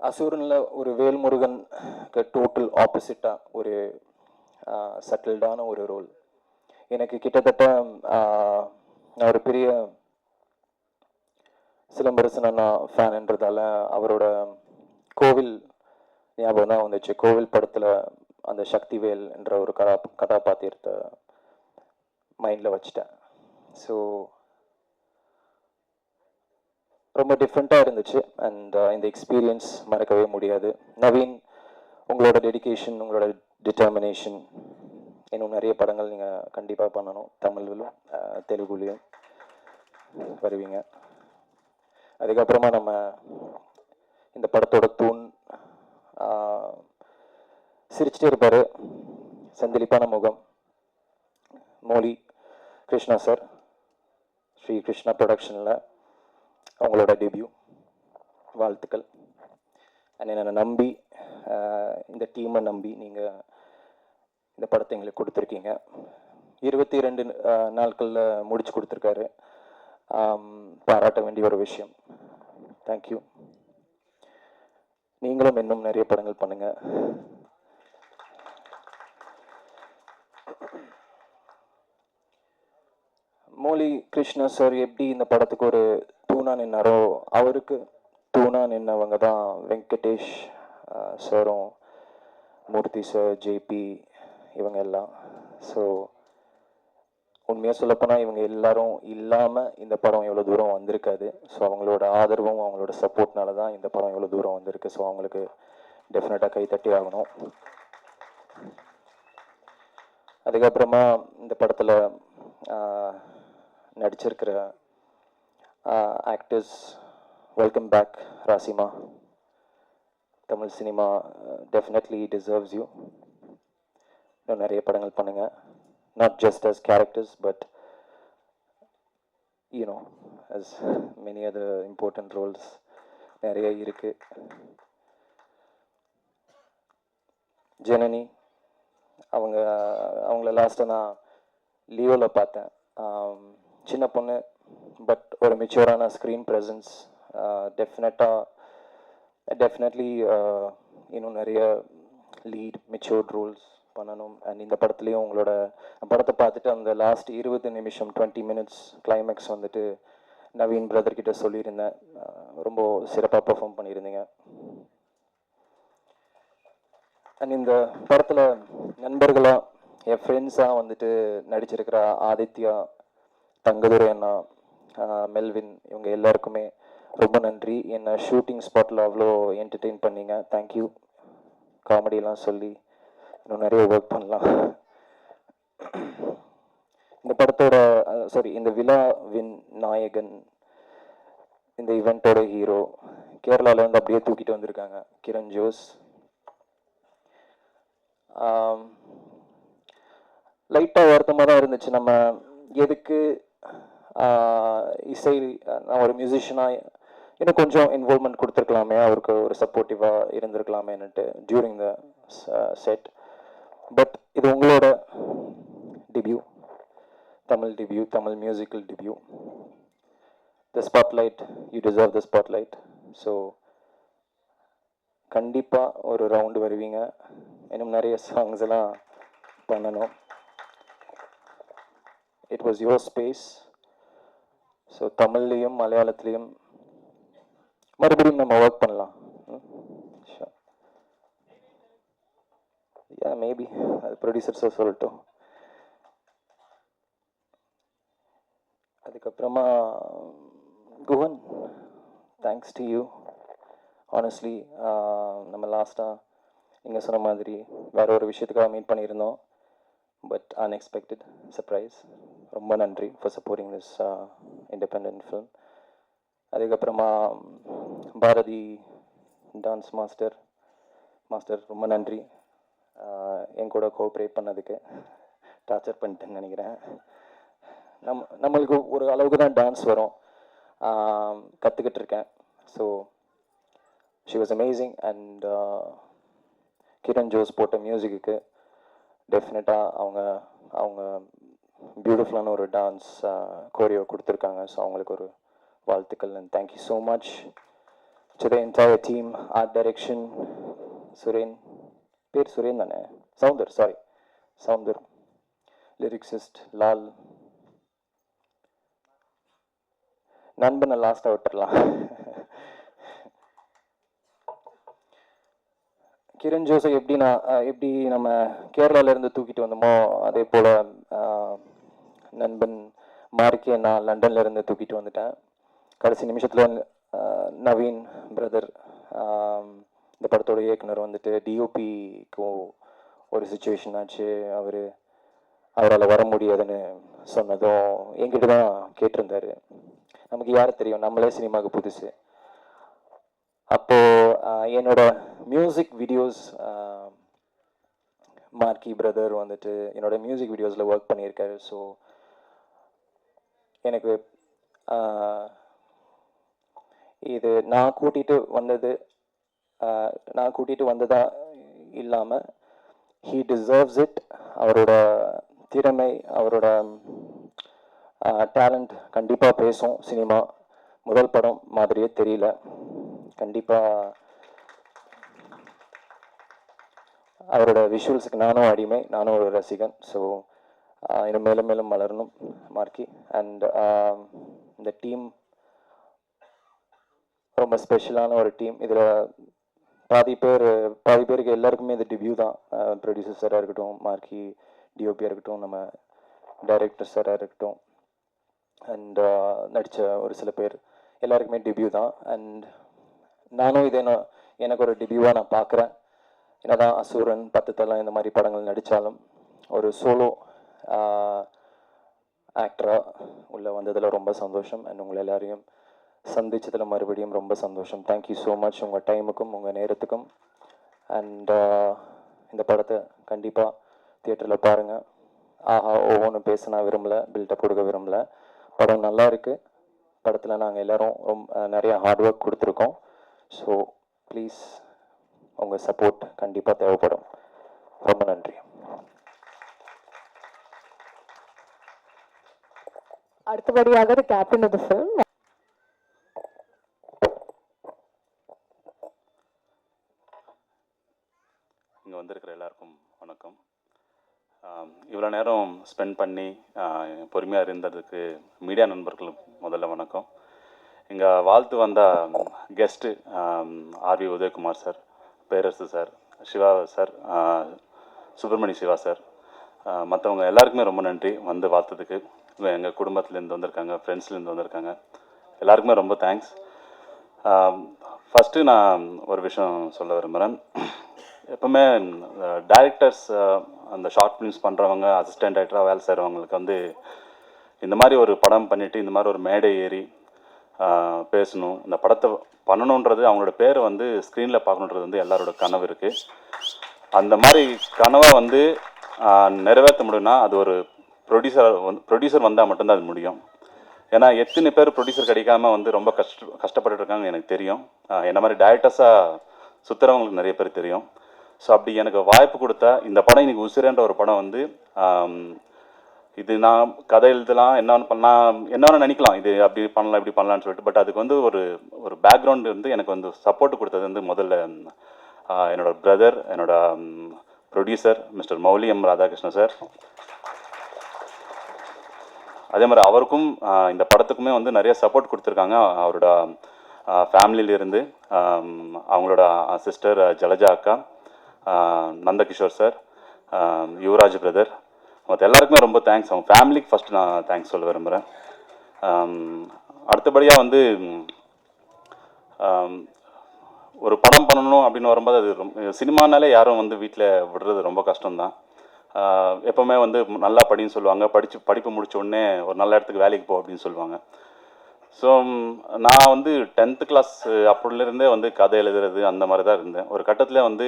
அசூரனில் ஒரு வேல்முருகனுக்கு டோட்டல் ஆப்போசிட்டாக ஒரு சட்டில்டான ஒரு ரோல். எனக்கு கிட்டத்தட்ட நான் ஒரு பெரிய சிலம்பரசன் அண்ணா ஃபேன்ன்றதால அவரோட கோவில் ஞாபகம் தான் வந்துச்சு. கோவில் படத்தில் அந்த சக்திவேல் என்ற ஒரு கதாபாத்திரத்தை மைண்டில் வச்சுட்டேன். ஸோ ரொம்ப டிஃப்ரெண்ட்டாக இருந்துச்சு. அண்ட் இந்த எக்ஸ்பீரியன்ஸ் மறக்கவே முடியாது. நவீன், உங்களோட டெடிகேஷன், உங்களோட டிட்டர்மினேஷன், இன்னும் நிறைய படங்கள் நீங்கள் கண்டிப்பாக பண்ணணும். தமிழ்லையும் தெலுங்குலேயும் வருவீங்க. அதுக்கப்புறமா நம்ம இந்த படத்தோட தூண் சிரிச்சிட்டே இருப்பார், செந்திலிப்பான முகம், மோலி கிருஷ்ணா சார், ஸ்ரீ கிருஷ்ணா ப்ரொடக்ஷனில் அவங்களோட டெபியூ. வாழ்த்துக்கள். அண்ட் என்னை நம்பி, இந்த டீமை நம்பி நீங்கள் இந்த படத்தை எங்களுக்கு கொடுத்துருக்கீங்க. 22 நாட்களில் முடிச்சு கொடுத்துருக்காரு. பாராட்ட வேண்டிய ஒரு விஷயம். தேங்க்யூ. நீங்களும் இன்னும் நிறைய படங்கள் பண்ணுங்க. மோலி கிருஷ்ணா சார் எப்படி இந்த படத்துக்கு ஒரு தூணா நின்னாரோ, அவருக்கு தூணா நின்னவங்க தான் வெங்கடேஷ் சாரும் மூர்த்தி சார், ஜேபி, இவங்க எல்லாம். ஸோ உண்மையாக சொல்லப்போனால் இவங்க எல்லாரும் இல்லாமல் இந்த படம் எவ்வளோ தூரம் வந்திருக்காது. ஸோ அவங்களோட ஆதரவும் அவங்களோட சப்போர்ட்னால தான் இந்த படம் எவ்வளோ தூரம் வந்திருக்கு. ஸோ அவங்களுக்கு டெஃபினட்டாக கைத்தட்டி ஆகணும். அதுக்கப்புறமா இந்த படத்தில் நடிச்சிருக்கிற actors, welcome back Rasima. Tamil cinema definitely deserves you. இன்னும் நிறைய படங்கள் பண்ணுங்கள். Not just as characters, but you know, as many other important roles நிறைய இருக்கு. ஜனனி அவங்கள லாஸ்ட்டாக நான் லியோவில் பார்த்தேன். சின்ன பொண்ணு, பட் ஒரு மெச்சூரான ஸ்க்ரீன் ப்ரெசன்ஸ். டெஃபினெட்லி இன்னும் நிறைய லீட் மெச்சூர்ட் ரோல்ஸ் பண்ணணும். அண்ட் இந்த படத்துலேயும் உங்களோட படத்தை பார்த்துட்டு அந்த லாஸ்ட் 20 நிமிஷம் 20 மினிட்ஸ் கிளைமேக்ஸ் வந்துட்டு நவீன் பிரதர்கிட்ட சொல்லியிருந்தேன். ரொம்ப சிறப்பாக பெர்ஃபார்ம் பண்ணியிருந்தீங்க. அண்ட் இந்த படத்தில் நண்பர்களாக என் ஃப்ரெண்ட்ஸாக வந்துட்டு நடிச்சிருக்கிற ஆதித்யா, தங்கதுரை அண்ணா, மெல்வின், இவங்க எல்லாருக்குமே ரொம்ப நன்றி. என்னை ஷூட்டிங் ஸ்பாட்டில் அவ்வளோ என்டர்டெயின் பண்ணீங்க. தேங்க்யூ. காமெடியெலாம் சொல்லி இன்னும் நிறைய ஒர்க் பண்ணலாம். இந்த படத்தோட இந்த விழாவின் நாயகன், இந்த ஈவெண்ட்டோட ஹீரோ, கேரளாவிலேருந்து அப்படியே தூக்கிட்டு வந்திருக்காங்க, கிரண் ஜோஸ். லைட்டாக வருத்தமாக தான் இருந்துச்சு. நம்ம எதுக்கு இசை, நான் ஒரு மியூசிஷியனாக இன்னும் கொஞ்சம் இன்வால்மெண்ட் கொடுத்துருக்கலாமே, அவருக்கு ஒரு சப்போர்ட்டிவாக இருந்திருக்கலாமேன்னுட்டு டியூரிங் த செட். பட் இது உங்களோட debut, Tamil debut, Tamil musical debut. The spotlight, you deserve the spotlight. So கண்டிப்பாக ஒரு ரவுண்டு வருவீங்க. இன்னும் நிறைய சாங்ஸ் எல்லாம் பண்ணணும். It was your space. So தமிழ்லேயும் மலையாளத்துலேயும் மறுபடியும் நம்ம ஒர்க் பண்ணலாம். மேபி அது ப்ரொடியூசர்ஸை சொல்லட்டும். அதுக்கப்புறமா Guhan, thanks to you. Honestly நம்ம லாஸ்ட்டாக நீங்கள் சொன்ன மாதிரி வேற ஒரு விஷயத்துக்காக மீட் பண்ணியிருந்தோம். But unexpected surprise. ரொம்ப நன்றி for supporting this independent film. அதுக்கப்புறமா பாரதி டான்ஸ் மாஸ்டர் ரொம்ப நன்றி. என் கூட கோஆப்ரேட் பண்ணதுக்கு. டார்ச்சர் பண்ணிட்டேன்னு நினைக்கிறேன். நம்மளுக்கு ஒரு அளவுக்கு தான் டான்ஸ் வரும், கற்றுக்கிட்டு இருக்கேன். So she was amazing. And Kiran Jose போட்ட மியூசிக்கு டெஃபினட்டாக அவங்க பியூட்டிஃபுல்லான ஒரு டான்ஸ் கோரியோ கொடுத்துருக்காங்க. ஸோ அவங்களுக்கு ஒரு வாழ்த்துக்கள். And thank you so much to the entire team. Art direction Suren, பேர் சுரேன் தானே? சவுந்தர். லிரிக்ஸிஸ்ட் லால். நண்பனை லாஸ்ட்டாக விட்டுடலாம். கிரண் ஜோஸை எப்படி நம்ம கேரளாவிலேருந்து தூக்கிட்டு வந்தோமோ அதே போல் நண்பன் மார்க்கே நான் லண்டன்லேருந்து தூக்கிட்டு வந்துட்டேன். கடைசி நிமிஷத்தில் நவீன் பிரதர், இந்த படத்தோட இயக்குனர் வந்துட்டு டிஓபிக்கும் ஒரு சுச்சுவேஷன் ஆச்சு. அவரால் வர முடியாதுன்னு சொன்னதும் என்கிட்ட தான் கேட்டிருந்தாரு. நமக்கு யார் தெரியும், நம்மளே சினிமாவுக்கு புதுசு. அப்போது என்னோட மியூசிக் வீடியோஸ், மார்க்கி பிரதர் வந்துட்டு என்னோட மியூசிக் வீடியோஸில் ஒர்க் பண்ணியிருக்காரு. ஸோ எனக்கு இது நான் கூட்டிகிட்டு வந்ததா இல்லாமல் ஹீ டிசர்வ்ஸ் இட். அவரோட திறமை, அவரோட டேலண்ட் கண்டிப்பாக பேசும். சினிமா முதல் படம் மாதிரியே தெரியல. கண்டிப்பாக அவரோட விஷுவல்ஸுக்கு நானும் அடிமை, நானும் ஒரு ரசிகன். ஸோ இன்னும் மேலும் மேலும் வளரணும் மார்க்கி. அண்ட் இந்த டீம் ரொம்ப ஸ்பெஷலான ஒரு டீம். இதில் பாதி பேருக்கு எல்லாருக்குமே இது டெபியூ தான். ப்ரொடியூசர் சாராக இருக்கட்டும், மார்க்கி டிஓபியாக இருக்கட்டும், நம்ம டைரக்டர் சாராக இருக்கட்டும், அண்ட் நடித்த ஒரு சில பேர் எல்லாருக்குமே டெபியூ தான். அண்ட் நானும் இதை எனக்கு ஒரு டெபியூவாக நான் பார்க்குறேன். என்னதான் அசுரன், 10 தலை இந்த மாதிரி படங்கள் நடித்தாலும் ஒரு சோலோ ஆக்டராக உள்ளே வந்ததில் ரொம்ப சந்தோஷம். அண்ட் உங்களை எல்லாரையும் சந்திச்சதில் மறுபடியும் ரொம்ப சந்தோஷம். தேங்க்யூ ஸோ மச் உங்கள் டைமுக்கும் உங்கள் நேரத்துக்கும். அண்ட் இந்த படத்தை கண்டிப்பாக தியேட்டரில் பாருங்கள். ஆஹா ஒவ்வொன்று பேச நான் விரும்பலை, பில்டப் கொடுக்க விரும்பலை. படம் நல்லா இருக்குது. படத்தில் நாங்கள் எல்லோரும் ரொம்ப நிறைய ஹார்ட் ஒர்க் கொடுத்துருக்கோம். ஸோ ப்ளீஸ் உங்கள் சப்போர்ட் கண்டிப்பாக தேவைப்படும். ரொம்ப நன்றி. அடுத்தபடியாக the captain of the film. இங்கே வந்திருக்கிற எல்லாருக்கும் வணக்கம். இவ்வளோ நேரம் ஸ்பெண்ட் பண்ணி பொறுமையாக இருந்ததுக்கு மீடியா நண்பர்களுக்கு முதல்ல வணக்கம். இங்கே வாழ்த்து வந்த guest RV Udhayakumar sir, Perarasu sir, Siva sir, Subramani Siva sir, மற்றவங்க எல்லாருக்குமே ரொம்ப நன்றி வந்து வாழ்த்ததுக்கு. எங்கள் குடும்பத்துலேருந்து வந்திருக்காங்க, ஃப்ரெண்ட்ஸ்லேருந்து வந்திருக்காங்க, எல்லாருக்குமே ரொம்ப தேங்க்ஸ். ஃபஸ்ட்டு நான் ஒரு விஷயம் சொல்ல விரும்புகிறேன். எப்போவுமே டைரக்டர்ஸ், அந்த ஷார்ட் ஃபிலிம்ஸ் பண்ணுறவங்க, அசிஸ்டன்ட் டைரக்டராக வேலை செய்கிறவங்களுக்கு வந்து இந்த மாதிரி ஒரு படம் பண்ணிவிட்டு இந்த மாதிரி ஒரு மேடை ஏறி பேசணும், இந்த படத்தை பண்ணணுன்றது, அவங்களோட பேரை வந்து ஸ்க்ரீனில் பார்க்கணுன்றது வந்து எல்லாரோட கனவு இருக்குது. அந்த மாதிரி கனவை வந்து நிறைவேற்ற முடியும்னா அது ஒரு ப்ரொடியூசர் வந்தால் மட்டும்தான் அது முடியும். ஏன்னா எத்தனை பேர் ப்ரொடியூசர் கிடைக்காம வந்து ரொம்ப கஷ்டப்பட்டு இருக்காங்கன்னு எனக்கு தெரியும். என்ன மாதிரி டைரக்டர்ஸாக சுற்றுறவங்களுக்கு நிறைய பேர் தெரியும். ஸோ அப்படி எனக்கு வாய்ப்பு கொடுத்தா இந்த படம் இன்றைக்கி உசிரன்ற ஒரு படம் வந்து இது நான் கதை எழுதலாம், என்னென்னு நினைக்கலாம், இது அப்படி பண்ணலாம் இப்படி பண்ணலான்னு சொல்லிட்டு. பட் அதுக்கு வந்து ஒரு பேக்ரவுண்டு வந்து எனக்கு வந்து சப்போர்ட் கொடுத்தது வந்து முதல்ல என்னோட பிரதர், என்னோட producer mister Mouli M Radhakrishnan sir. அதே மாதிரி அவருக்கும் இந்த படத்துக்குமே வந்து நிறைய சப்போர்ட் கொடுத்துருக்காங்க. அவரோட ஃபேமிலியிலேருந்து அவங்களோட சிஸ்டர் ஜலஜா அக்கா, நந்தகிஷோர் சார், யுவராஜ் பிரதர், மற்ற எல்லாருக்குமே ரொம்ப தேங்க்ஸ். அவங்க ஃபேமிலிக்கு ஃபஸ்ட்டு நான் தேங்க்ஸ் சொல்ல விரும்புகிறேன். அடுத்தபடியாக வந்து ஒரு படம் பண்ணணும் அப்படின்னு வரும்போது அது சினிமானாலே யாரும் வந்து வீட்டில் விடுறது ரொம்ப கஷ்டம்தான். எப்போவுமே வந்து நல்லா படின்னு சொல்லுவாங்க, படிப்பு முடிச்ச உடனே ஒரு நல்ல இடத்துக்கு வேலைக்கு போ அப்படின்னு சொல்லுவாங்க. ஸோ நான் வந்து 10th கிளாஸ் அப்படிலேருந்தே வந்து கதை எழுதுறது அந்த மாதிரி தான் இருந்தேன். ஒரு கட்டத்தில் வந்து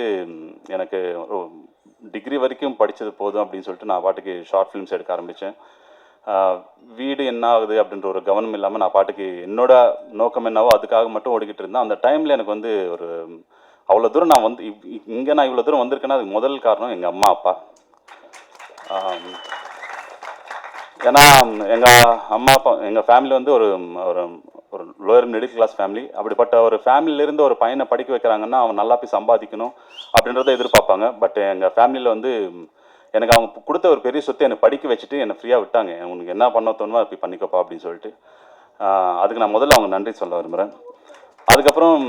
எனக்கு டிகிரி வரைக்கும் படித்தது போதும் அப்படின்னு சொல்லிட்டு நான் பாட்டுக்கு ஷார்ட் ஃபிலிம்ஸ் எடுக்க ஆரம்பித்தேன். வீடு என்ன ஆகுது அப்படின்ற ஒரு கவனம் இல்லாமல் நான் பாட்டுக்கு என்னோட நோக்கம் என்னவோ அதுக்காக மட்டும் ஓடிக்கிட்டு இருந்தேன். அந்த டைமில் எனக்கு வந்து ஒரு அவ்வளோ தூரம் நான் வந்து இங்கே நான் இவ்வளோ தூரம் வந்திருக்கேன்னா அதுக்கு முதல் காரணம் எங்கள் அம்மா அப்பா. ஏன்னா எங்கள் அம்மா அப்பா, எங்கள் ஃபேமிலி வந்து ஒரு ஒரு லோயர் மிடில் கிளாஸ் ஃபேமிலி. அப்படிப்பட்ட ஒரு ஃபேமிலியிலேருந்து ஒரு பையனை படிக்க வைக்கிறாங்கன்னா அவன் நல்லா போய் சம்பாதிக்கணும் அப்படின்றத எதிர்பார்ப்பாங்க. பட் எங்கள் ஃபேமிலியில் வந்து எனக்கு அவங்க கொடுத்த ஒரு பெரிய சொத்தை என்னை படிக்க வச்சுட்டு என்னை ஃப்ரீயாக விட்டாங்க. உனக்கு என்ன பண்ண தோணுமோ அப்படி பண்ணிக்கப்பா அப்படின்னு சொல்லிட்டு. அதுக்கு நான் முதல்ல அவங்க நன்றி சொல்ல விரும்புகிறேன். அதுக்கப்புறம்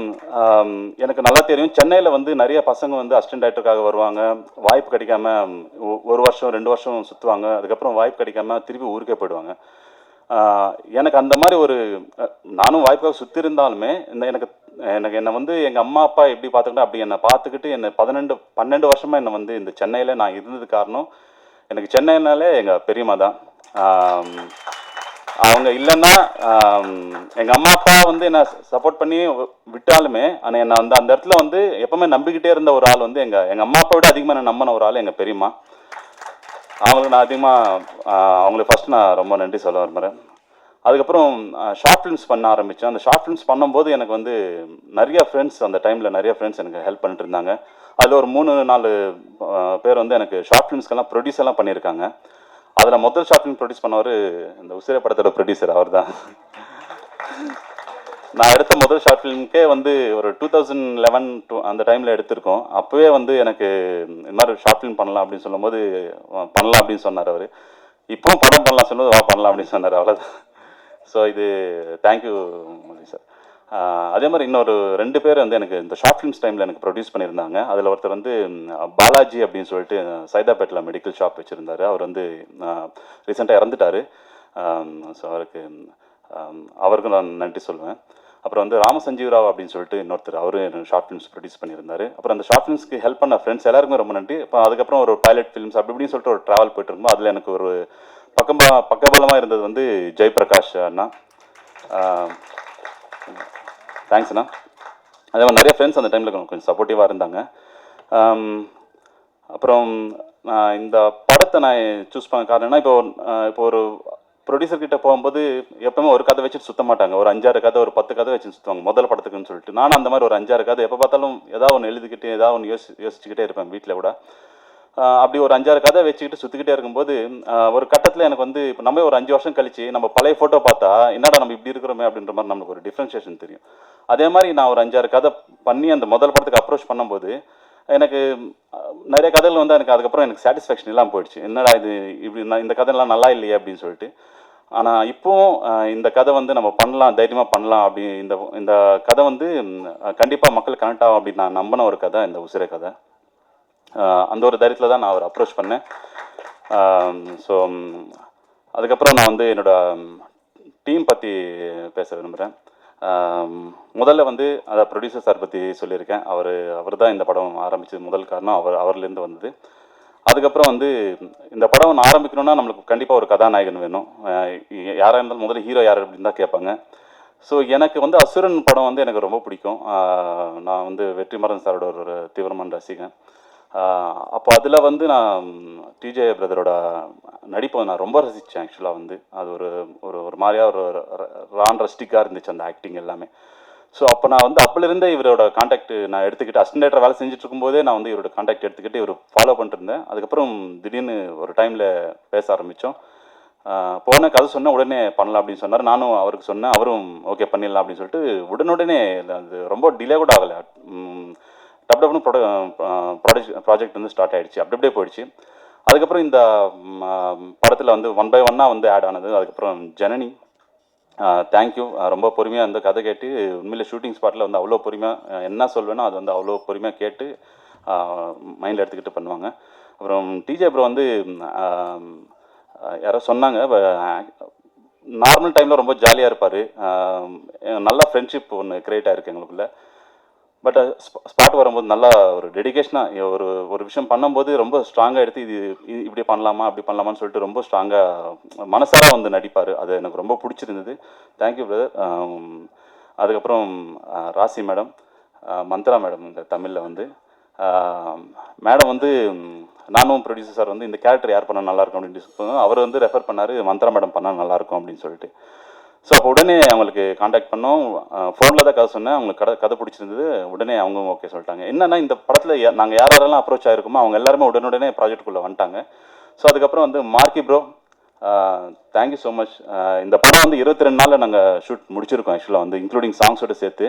எனக்கு நல்லா தெரியும், சென்னையில் வந்து நிறைய பசங்க வந்து அசிஸ்டன்ட் டைரக்டருக்காக வருவாங்க, வாய்ப்பு கிடைக்காம 1 வருஷம் 2 வருஷம் சுற்றுவாங்க, அதுக்கப்புறம் வாய்ப்பு கிடைக்காம திருப்பி ஊருக்கே போயிடுவாங்க. எனக்கு அந்த மாதிரி நானும் வாய்ப்பாக சுற்றி இருந்தாலுமே என்னை வந்து எங்கள் அம்மா அப்பா எப்படி பார்த்துக்கிட்டா அப்படி என்னை பார்த்துக்கிட்டு என்னை 12 வருஷமாக என்னை வந்து இந்த சென்னையில் நான் இருந்தது காரணம் எனக்கு சென்னைனாலே எங்கள் பெரியம்மா தான். அவங்க இல்லைன்னா எங்கள் அம்மா அப்பா வந்து என்னை சப்போர்ட் பண்ணி விட்டாலுமே ஆனால் என்னை அந்த இடத்துல வந்து எப்பவுமே நம்பிக்கிட்டே இருந்த ஒரு ஆள் வந்து எங்கள் அம்மா அப்பா விட அதிகமாக நான் நம்பின ஒரு ஆள் எங்கள் பெரியம்மா. அவங்களுக்கு நான் அதிகமாக அவங்களுக்கு ஃபஸ்ட்டு நான் ரொம்ப நன்றி சொல்ல விரும்புகிறேன். அதுக்கப்புறம் ஷார்ட் ஃபிலிம்ஸ் பண்ண ஆரம்பித்தேன். அந்த ஷார்ட் ஃபிலிம்ஸ் பண்ணும்போது எனக்கு வந்து நிறைய ஃப்ரெண்ட்ஸ், அந்த டைமில் நிறைய ஃப்ரெண்ட்ஸ் எனக்கு ஹெல்ப் பண்ணிட்டு இருந்தாங்க. அதில் ஒரு 3-4 பேர் வந்து எனக்கு ஷார்ட் ஃபிலிம்ஸ்க்கெல்லாம் ப்ரொடியூஸர்லாம் பண்ணியிருக்காங்க. அதில் முதல் ஷார்ட் ஃபிலிம் ப்ரொடியூஸ் பண்ணவர் இந்த உசிரை படத்தோட ப்ரொடியூசர் அவர் தான். நான் எடுத்த முதல் ஷார்ட் ஃபிலிமுக்கே வந்து ஒரு 2011 அந்த டைமில் எடுத்திருக்கோம். அப்போவே வந்து எனக்கு இந்த மாதிரி ஷார்ட் ஃபிலிம் பண்ணலாம் அப்படின்னு சொல்லும்போது பண்ணலாம் அப்படின்னு சொன்னார் அவர். இப்போவும் படம் பண்ணலாம் சொன்னது பண்ணலாம் அப்படின்னு சொன்னார், அவ்வளோதான். ஸோ இது தேங்க்யூ மோதி சார். அதே மாதிரி இன்னொரு 2 பேர் வந்து எனக்கு இந்த ஷார்ட் ஃபிலிம்ஸ் டைமில் எனக்கு ப்ரொடியூஸ் பண்ணியிருந்தாங்க. அதில் ஒருத்தர் வந்து பாலாஜி அப்படின்னு சொல்லிட்டு சைதாப்பேட்டில் மெடிக்கல் ஷாப் வச்சுருந்தாரு. அவர் வந்து ரீசெண்டாக இறந்துட்டார். ஸோ அவருக்கும் நான் நன்றி சொல்லுவேன். அப்புறம் வந்து ராமசஞ்சீவ் ராவ் அப்படின்னு சொல்லிட்டு இன்னொருத்தர், அவரு ஷார்ட் ஃபிலிம்ஸ் ப்ரொடியூஸ் பண்ணியிருந்தாரு. அப்புறம் அந்த ஷார்ட் ஃபிலிம்ஸ்க்கு ஹெல்ப் பண்ண ஃப்ரெண்ட்ஸ் எல்லாருக்குமே ரொம்ப நன்றி. இப்போ அதுக்கப்புறம் ஒரு பைலட் ஃபிலிம்ஸ் அப்படி இப்படின்னு சொல்லிட்டு ஒரு ட்ராவல் போயிட்டு இருக்கும்போது அதில் எனக்கு ஒரு பக்கபலமாக இருந்தது வந்து ஜெயபிரகாஷ் அண்ணா. தேங்க்ஸ் அண்ணா. அதே மாதிரி நிறைய ஃப்ரெண்ட்ஸ் அந்த டைமில் கொஞ்சம் சப்போர்ட்டிவாக இருந்தாங்க. அப்புறம் இந்த படத்தை நான் சூஸ் பண்ண காரணம்னா, இப்போ ஒரு ப்ரொடியூசர் கிட்ட போகும்போது எப்பவுமே ஒரு கதை வச்சுட்டு சுத்த மாட்டாங்க. ஒரு 5-6 கதை, ஒரு 10 கதை வச்சு சுற்றுவாங்க முதல் படத்துக்குன்னு சொல்லிட்டு. நானும் அந்த மாதிரி ஒரு 5-6 கதை எப்போ பார்த்தாலும் ஏதாவது ஒன்று எழுதிக்கிட்டு ஏதாவது ஒன்று யோசிச்சுக்கிட்டே இருப்பேன் வீட்டில் கூட. அப்படி ஒரு 5-6 கதை வச்சுக்கிட்டு சுற்றிக்கிட்டே இருக்கும்போது ஒரு கட்டத்தில் எனக்கு வந்து இப்போ நம்ம ஒரு 5 வருஷம் கழிச்சு நம்ம பழைய ஃபோட்டோ பார்த்தா என்னடா நம்ம இப்படி இருக்கிறோமே அப்படின்ற மாதிரி நமக்கு ஒரு டிஃப்ரென்ஷியேஷன் தெரியும். அதே மாதிரி நான் ஒரு 5-6 கதை பண்ணி அந்த முதல் படத்துக்கு அப்ரோச் பண்ணும்போது எனக்கு நிறைய கதைகள் வந்து எனக்கு அதுக்கப்புறம் எனக்கு சாட்டிஸ்ஃபேக்ஷன் இல்லாமல் போயிடுச்சு. என்னடா இது இப்படி இந்த கதைலாம் நல்லா இல்லையே அப்படின்னு சொல்லிட்டு. ஆனால் இப்போவும் இந்த கதை வந்து நம்ம பண்ணலாம், தைரியமாக பண்ணலாம். அப்படி இந்த கதை வந்து கண்டிப்பாக மக்கள் கனெக்ட் ஆகும் அப்படின்னு நான் நம்பின ஒரு கதை இந்த உசிரை கதை. அந்த ஒரு தைரியத்தில் தான் நான் அவர் அப்ரோச் பண்ணேன். ஸோ அதுக்கப்புறம் நான் வந்து என்னோடய டீம் பற்றி பேச விரும்புகிறேன். முதல்ல வந்து அதை ப்ரொடியூசர் சார் பற்றி சொல்லியிருக்கேன். அவர் தான் இந்த படம் ஆரம்பித்தது முதல் காரணம். அவர்லேருந்து வந்தது. அதுக்கப்புறம் வந்து இந்த படம் நான் ஆரம்பிக்கணும்னா நம்மளுக்கு கண்டிப்பாக ஒரு கதாநாயகன் வேணும். யாராக இருந்தாலும் முதல்ல ஹீரோ யார் அப்படின்னு தான் கேட்பாங்க. ஸோ எனக்கு வந்து அசுரன் படம் வந்து எனக்கு ரொம்ப பிடிக்கும். நான் வந்து வெற்றிமாறன் சாரோட ஒரு தீவிரமான ரசிகன். அப்போ அதில் வந்து நான் டிஜே பிரதரோட நடிப்பை நான் ரொம்ப ரசித்தேன். ஆக்சுவலாக வந்து அது ஒரு மாதிரியாக ஒரு ரஸ்டிக்காக இருந்துச்சு அந்த ஆக்டிங் எல்லாமே. ஸோ அப்போ நான் வந்து அப்போலேருந்தே இவரோட காண்டாக்ட் நான் எடுத்துக்கிட்டு அசிஸ்டன்ட் வேலை செஞ்சுட்டு இருக்கும்போதே நான் வந்து இவரோட காண்டாக்ட் எடுத்துக்கிட்டு இவர் ஃபாலோ பண்ணிட்டு இருந்தேன். அதுக்கப்புறம் திடீர்னு ஒரு டைமில் பேச ஆரம்பித்தோம். போன கதை சொன்னால் உடனே பண்ணலாம் அப்படின்னு சொன்னார். நானும் அவருக்கு சொன்னேன். அவரும் ஓகே பண்ணிடலாம் அப்படின்னு சொல்லிட்டு உடனே அது ரொம்ப டிலே கூட ஆகலை. டப்னு ப்ராஜெக்ட் வந்து ஸ்டார்ட் ஆகிடுச்சு. அப்படியே போயிடுச்சு. அதுக்கப்புறம் இந்த படத்தில் வந்து 1 by 1 வந்து ஆட் ஆனது. அதுக்கப்புறம் ஜனனி, தேங்க்யூ. ரொம்ப பொறுமையாக அந்த கதை கேட்டு உண்மையிலே ஷூட்டிங் ஸ்பாட்டில் வந்து அவ்வளோ பொறுமையாக என்ன சொல்வேனோ அது வந்து அவ்வளோ பொறுமையாக கேட்டு மைண்டில் எடுத்துக்கிட்டு பண்ணுவாங்க. அப்புறம் டிஜே ப்ரோ வந்து யாரோ சொன்னாங்க, நார்மல் டைமில் ரொம்ப ஜாலியாக இருப்பார். நல்ல ஃப்ரெண்ட்ஷிப் ஒன்று க்ரியேட் ஆகிருக்கு எங்களுக்குள்ள. பட் ஸ்பாட் வரும்போது நல்லா ஒரு டெடிகேஷனாக ஒரு விஷயம் பண்ணும்போது ரொம்ப ஸ்ட்ராங்காக எடுத்து இது இப்படி பண்ணலாமா அப்படி பண்ணலாமான்னு சொல்லிட்டு ரொம்ப ஸ்ட்ராங்காக மனசார வந்து நடிப்பார். அது எனக்கு ரொம்ப பிடிச்சிருந்தது. Thank you brother. அதுக்கப்புறம் ராசி மேடம், மந்த்ரா மேடம், இந்த தமிழில் வந்து மேடம் வந்து நானும் ப்ரொடியூசர் சார் வந்து இந்த கேரக்டர் யார் பண்ணால் நல்லாயிருக்கும் அப்படின்னு அவர் வந்து ரெஃபர் பண்ணார், மந்த்ரா மேடம் பண்ணால் நல்லாயிருக்கும் அப்படின்னு சொல்லிட்டு. ஸோ அப்போ உடனே அவங்களுக்கு காண்டாக்ட் பண்ணோம். ஃபோனில் தான் கதை சொன்னேன். அவங்களுக்கு கதை பிடிச்சிருந்தது. உடனே அவங்க ஓகே சொல்லிட்டாங்க. என்னென்னா இந்த படத்தில் நாங்கள் யாரெல்லாம் அப்ரோச் ஆகிருக்கோமோ அவங்க எல்லாருமே உடனே ப்ராஜெக்டுக்குள்ளே வந்துட்டாங்க. ஸோ அதுக்கப்புறம் வந்து marquee bro, thank you so much. இந்த படம் வந்து 22 நாளில் நாங்கள் ஷூட் முடிச்சிருக்கோம். ஆக்சுவலாக வந்து இன்க்ளூடிங் சாங்ஸோடு சேர்த்து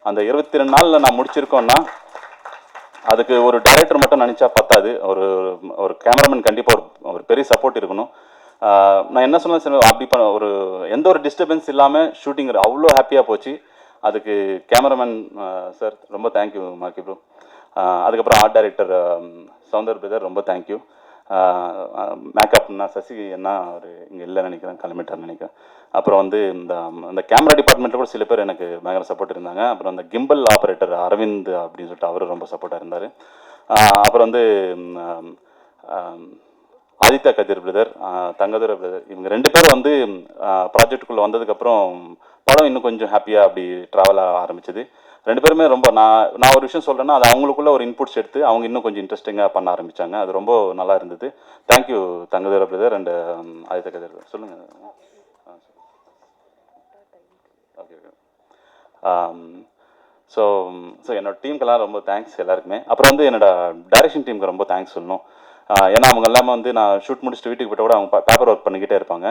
அந்த 22 நாளில் நான் முடிச்சிருக்கோன்னா அதுக்கு ஒரு டைரக்டர் மட்டும் நினச்சா பத்தாது. ஒரு கேமராமேன் கண்டிப்பாக ஒரு பெரிய சப்போர்ட் இருக்கணும். நான் என்ன சொன்னேன் சார், அப்படி எந்த ஒரு டிஸ்டர்பன்ஸ் இல்லாமல் ஷூட்டிங் அவ்வளோ ஹாப்பியாக போச்சு. அதுக்கு கேமராமேன் சார் ரொம்ப தேங்க்யூ மார்க்கி ப்ரோ. அதுக்கப்புறம் ஆர்ட் டைரக்டர் சௌந்தர் பிரதர் ரொம்ப தேங்க்யூ. மேக்கப்னா சசி என்ன அவர் இங்கே இல்லை நினைக்கிறேன், கிளம்பிட்டார்னு நினைக்கிறேன். அப்புறம் வந்து இந்த கேமரா டிபார்ட்மெண்ட்டில் கூட சில பேர் எனக்கு பயங்கர சப்போர்ட் இருந்தாங்க. அப்புறம் அந்த கிம்பல் ஆப்ரேட்டர் அரவிந்த் அப்படின்னு சொல்லிட்டு அவர் ரொம்ப சப்போர்ட்டாக இருந்தார். அப்புறம் வந்து ஆதித்யா கதிர் பிரதர், தங்கதுரை பிரதர், இவங்க 2 பேரும் வந்து ப்ராஜெக்டுக்குள்ளே வந்ததுக்கப்புறம் படம் இன்னும் கொஞ்சம் ஹாப்பியாக அப்படி ட்ராவலாக ஆரம்பிச்சது. 2 பேருமே ரொம்ப நான் ஒரு விஷயம் சொல்கிறேன்னா அது அவங்களுக்குள்ள ஒரு இன்புட்ஸ் எடுத்து அவங்க இன்னும் கொஞ்சம் இன்ட்ரெஸ்டிங்காக பண்ண ஆரம்பித்தாங்க. அது ரொம்ப நல்லா இருந்தது. Thank you Thangadurai brother and Aditya Kathir brother. சொல்லுங்கள். Okay okay. ஸோ என்னோட டீமுக்கெல்லாம் ரொம்ப தேங்க்ஸ் எல்லாருக்குமே. அப்புறம் வந்து என்னோட டைரக்ஷன் டீமுக்கு ரொம்ப தேங்க்ஸ் சொல்லணும். ஏன்னா அவங்க எல்லாமே வந்து நான் ஷூட் முடிச்சுட்டு வீட்டுக்கு போய்ட்டு கூட அவங்க பேப்பர் ஒர்க் பண்ணிக்கிட்டே இருப்பாங்க.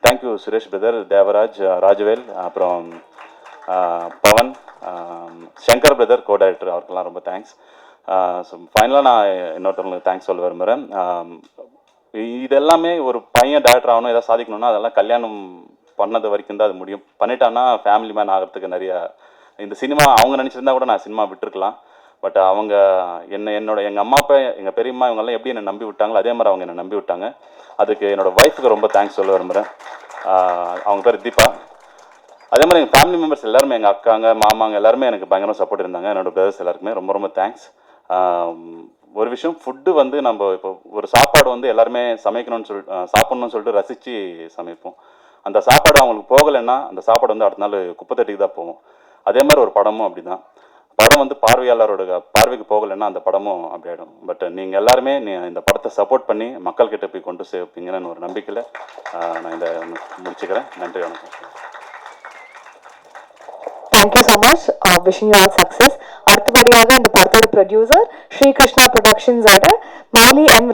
தேங்க்யூ சுரேஷ் பிரதர், தேவராஜ், ராஜவேல், அப்புறம் Pavan, Shankar brother co director, அவருக்கெல்லாம் ரொம்ப தேங்க்ஸ். ஸோ ஃபைனலாக நான் இன்னொருத்தவங்களுக்கு தேங்க்ஸ் சொல்ல விரும்புகிறேன். இதெல்லாமே ஒரு பையன் டைரக்டர் ஆகணும், எதாவது சாதிக்கணும்னா அதெல்லாம் கல்யாணம் பண்ணது வரைக்கும் தான் அது முடியும். பண்ணிட்டான்னா ஃபேமிலி மேன் ஆகிறதுக்கு நிறைய இந்த சினிமா அவங்க நினச்சிருந்தா கூட நான் சினிமா விட்டுருக்கலாம். பட் அவங்க எங்கள் அம்மா அப்பா, எங்கள் பெரியம்மா இவங்கெல்லாம் எப்படி என்னை நம்பி விட்டாங்களோ அதே மாதிரி அவங்க என்னை நம்பி விட்டாங்க. அதுக்கு என்னோடய ஒய்ஃபுக்கு ரொம்ப தேங்க்ஸ் சொல்ல விரும்புகிறேன். அவங்க பேர் தீபா. அதே மாதிரி எங்கள் ஃபேமிலி மெம்பர்ஸ் எல்லாருமே, எங்கள் அக்காங்க, மாமாங்க எல்லாருமே எனக்கு பயங்கரமாக சப்போர்ட் இருந்தாங்க. என்னோடய பிரதர்ஸ் எல்லாருக்குமே ரொம்ப ரொம்ப தேங்க்ஸ். ஒரு விஷயம், ஃபுட்டு வந்து நம்ம இப்போ ஒரு சாப்பாடு வந்து எல்லாருமே சமைக்கணும்னு சாப்பிட்ணுன்னு சொல்லிட்டு ரசித்து சமைப்போம். அந்த சாப்பாடு அவங்களுக்கு போகலைன்னா அந்த சாப்பாடு வந்து அடுத்த நாள் குப்பை தட்டிக்கு தான் போகும். அதே மாதிரி ஒரு படமும் அப்படி தான். படம் வந்து பார்வையாளரோட பார்வைக்கு போகலைன்னா அந்த படமும் அப்படி ஆகிடும். பட் நீங்கள் எல்லாருமே இந்த படத்தை சப்போர்ட் பண்ணி மக்கள்கிட்ட போய் கொண்டு சேர்ப்பீங்கன்னு ஒரு நம்பிக்கையில் நான் இதை முடிச்சுக்கிறேன். நன்றி, வணக்கம். Thank you so much. Wishing you all success. அடுத்தபடியாக இந்த படத்தோட ப்ரொடியூசர் ஸ்ரீகிருஷ்ணா ப்ரொடக்ஷன்ஸோட மாலி எம்